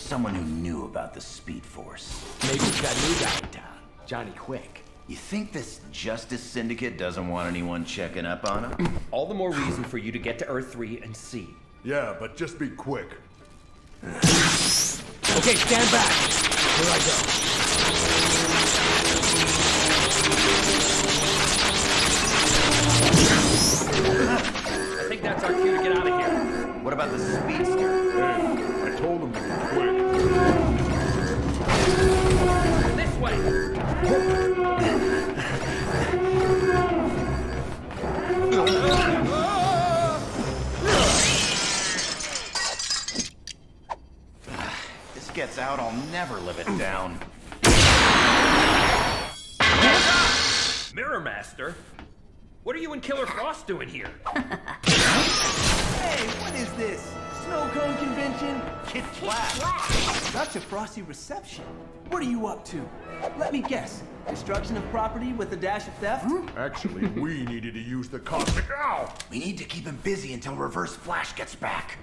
someone who knew about the Speed Force. Maybe we've got a new guy in town, Johnny Quick. You think this Justice Syndicate doesn't want anyone checking up on him? All the more reason for you to get to Earth 3 and see. Yeah, but just be quick. Okay, stand back. Here I go. I think that's our cue to get out of here. What about the Speedster? Hey, I told him to be quick. This way. This gets out, I'll never live it down. Mirror Master? What are you and Killer Frost doing here? Hey, what is this? Snow cone convention? Kid Flash! Such a frosty reception. What are you up to? Let me guess. Destruction of property with a dash of theft? Actually, we needed to use the cosmic owl. We need to keep him busy until Reverse Flash gets back.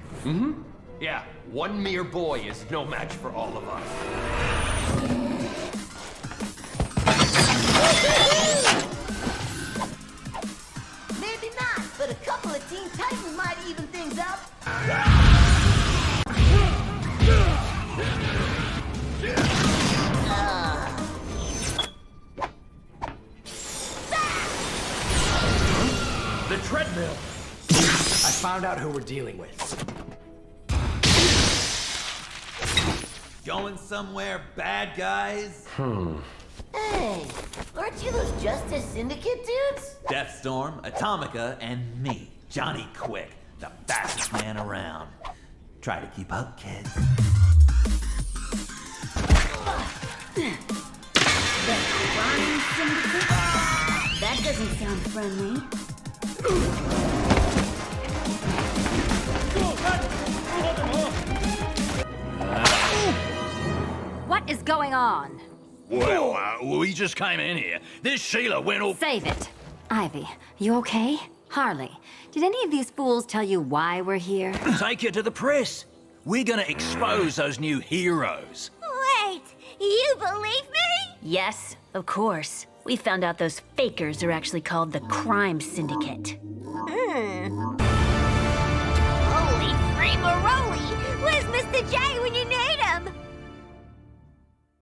Yeah, one mere boy is no match for all of us. Maybe not, but a couple of Teen Titans might even things up. The treadmill! I found out who we're dealing with. Going somewhere, bad guys? Hey, aren't you those Justice Syndicate dudes? Deathstorm, Atomica, and me, Johnny Quick, the fastest man around. Try to keep up, kids. The Crime Syndicate? That doesn't sound friendly. What is going on? Well, we just came in here. This Sheila went all... Save it. Ivy, you okay? Harley, did any of these fools tell you why we're here? Take it to the press. We're gonna expose those new heroes. Wait, you believe me? Yes, of course. We found out those fakers are actually called the Crime Syndicate. Holy free-maroli! Where's Mr. J when you need